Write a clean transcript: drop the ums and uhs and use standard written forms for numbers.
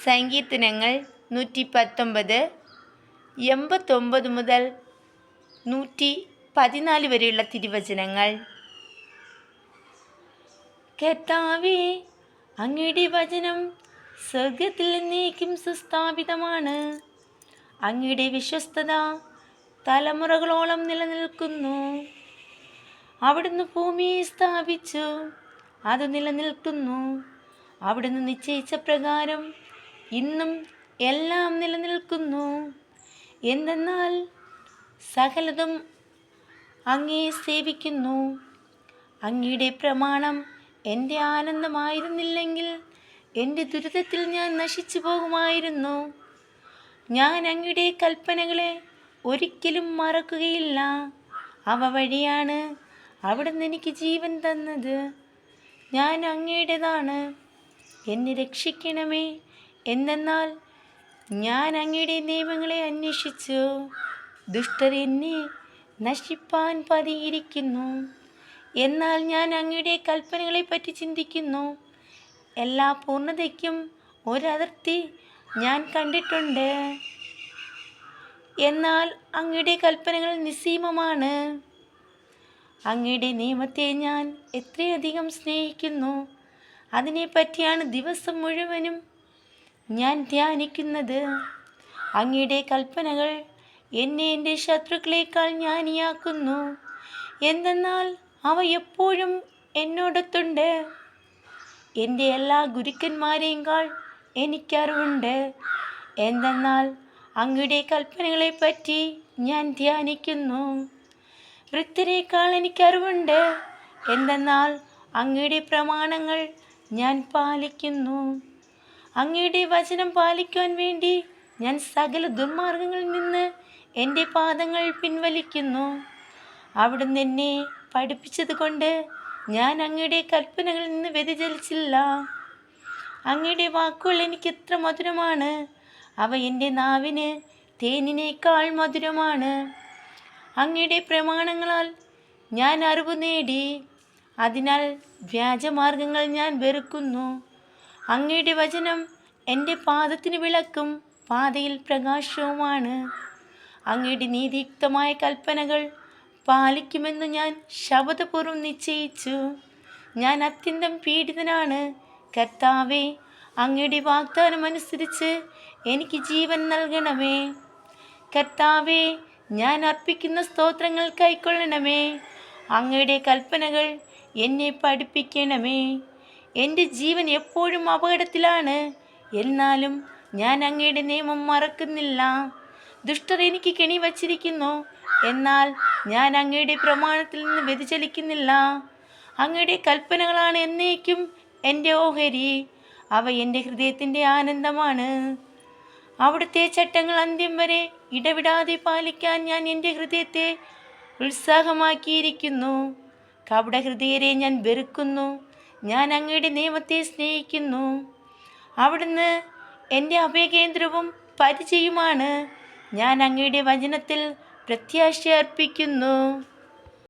സങ്കീർത്തനങ്ങൾ 119, 89 മുതൽ 114 വരെയുള്ള തിരുവചനങ്ങൾ. കർത്താവേ, അങ്ങയുടെ വചനം സ്വർഗത്തിൽ എന്നേക്കും സുസ്ഥാപിതമാണ്. അങ്ങയുടെ വിശ്വസ്തത തലമുറകളോളം നിലനിൽക്കുന്നു. അവിടുന്ന് ഭൂമിയെ സ്ഥാപിച്ചു, അത് നിലനിൽക്കുന്നു. അവിടുന്ന് നിശ്ചയിച്ച പ്രകാരം ഇന്നും എല്ലാം നിലനിൽക്കുന്നു. എന്തെന്നാൽ സകലതും അങ്ങയെ സേവിക്കുന്നു. അങ്ങയുടെ പ്രമാണം എൻ്റെ ആനന്ദമായിരുന്നില്ലെങ്കിൽ എൻ്റെ ദുരിതത്തിൽ ഞാൻ നശിച്ചു പോകുമായിരുന്നു. ഞാൻ അങ്ങയുടെ കൽപ്പനകളെ ഒരിക്കലും മറക്കുകയില്ല. അവ വഴിയാണ് അവിടുന്ന് എനിക്ക് ജീവൻ തന്നത്. ഞാൻ അങ്ങയുടേതാണ്. എന്നെ രക്ഷിക്കണമേ. എന്തെന്നാൽ ഞാൻ അങ്ങയുടെ നിയമങ്ങളെ അന്വേഷിച്ചു. ദുഷ്ടർ എന്നെ നശിപ്പാൻ പതിയിരിക്കുന്നു. എന്നാൽ ഞാൻ അങ്ങയുടെ കൽപ്പനകളെപ്പറ്റി ചിന്തിക്കുന്നു. എല്ലാ പൂർണ്ണതയ്ക്കും ഒരതിർത്തി ഞാൻ കണ്ടിട്ടുണ്ട്. എന്നാൽ അങ്ങയുടെ കൽപ്പനകൾ നിസ്സീമമാണ്. അങ്ങയുടെ നിയമത്തെ ഞാൻ എത്രയധികം സ്നേഹിക്കുന്നു. അതിനെപ്പറ്റിയാണ് ദിവസം മുഴുവനും ഞാൻ ധ്യാനിക്കുന്നത്. അങ്ങയുടെ കൽപ്പനകൾ എന്നെ എൻ്റെ ശത്രുക്കളേക്കാൾ ജ്ഞാനിയാക്കുന്നു. എന്തെന്നാൽ അവ എപ്പോഴും എന്നോടൊത്തുണ്ട്. എൻ്റെ എല്ലാ ഗുരുക്കന്മാരെക്കാൾ എനിക്കറിവുണ്ട്. എന്തെന്നാൽ അങ്ങയുടെ കൽപ്പനകളെപ്പറ്റി ഞാൻ ധ്യാനിക്കുന്നു. വൃദ്ധരേക്കാൾ എനിക്കറിവുണ്ട്. എന്തെന്നാൽ അങ്ങയുടെ പ്രമാണങ്ങൾ ഞാൻ പാലിക്കുന്നു. അങ്ങയുടെ വചനം പാലിക്കുവാൻ വേണ്ടി ഞാൻ സകല ദുർമാർഗങ്ങളിൽ നിന്ന് എൻ്റെ പാദങ്ങൾ പിൻവലിക്കുന്നു. അവിടുന്ന് എന്നെ പഠിപ്പിച്ചതുകൊണ്ട് ഞാൻ അങ്ങയുടെ കൽപ്പനകളിൽ നിന്ന് വ്യതിചലിച്ചില്ല. അങ്ങയുടെ വാക്കുകൾ എനിക്ക് എത്ര മധുരമാണ്. അവ എൻ്റെ നാവിന് തേനിനേക്കാൾ മധുരമാണ്. അങ്ങയുടെ പ്രമാണങ്ങളാൽ ഞാൻ അറിവ് നേടി. അതിനാൽ വ്യാജമാർഗങ്ങൾ ഞാൻ വെറുക്കുന്നു. അങ്ങയുടെ വചനം എൻ്റെ പാദത്തിന് വിളക്കും പാതയിൽ പ്രകാശവുമാണ്. അങ്ങയുടെ നീതിയുക്തമായ കൽപ്പനകൾ പാലിക്കുമെന്ന് ഞാൻ ശപഥപൂർവ്വം നിശ്ചയിച്ചു. ഞാൻ അത്യന്തം പീഡിതനാണ്. കർത്താവേ, അങ്ങയുടെ വാഗ്ദാനം അനുസരിച്ച് എനിക്ക് ജീവൻ നൽകണമേ. കർത്താവേ, ഞാൻ അർപ്പിക്കുന്ന സ്തോത്രങ്ങൾ കൈക്കൊള്ളണമേ. അങ്ങയുടെ കൽപ്പനകൾ എന്നെ പഠിപ്പിക്കണമേ. എൻ്റെ ജീവൻ എപ്പോഴും അപകടത്തിലാണ്. എന്നാലും ഞാൻ അങ്ങയുടെ നിയമം മറക്കുന്നില്ല. ദുഷ്ടർ എനിക്ക് കെണി വച്ചിരിക്കുന്നു. എന്നാൽ ഞാൻ അങ്ങയുടെ പ്രമാണത്തിൽ നിന്ന് വ്യതിചലിക്കുന്നില്ല. അങ്ങയുടെ കൽപ്പനകളാണ് എന്നേക്കും എൻ്റെ ഓഹരി. അവ എൻ്റെ ഹൃദയത്തിൻ്റെ ആനന്ദമാണ്. അവിടുത്തെ ചട്ടങ്ങൾ അന്ത്യം വരെ ഇടവിടാതെ പാലിക്കാൻ ഞാൻ എൻ്റെ ഹൃദയത്തെ ഉത്സാഹമാക്കിയിരിക്കുന്നു. കപടഹൃദയരെ ഞാൻ വെറുക്കുന്നു. ഞാൻ അങ്ങയുടെ നിയമത്തെ സ്നേഹിക്കുന്നു. അവിടുന്ന് എൻ്റെ അഭയകേന്ദ്രവും പരിചയവുമാണ്. ഞാൻ അങ്ങയുടെ വചനത്തിൽ പ്രത്യാശ അർപ്പിക്കുന്നു.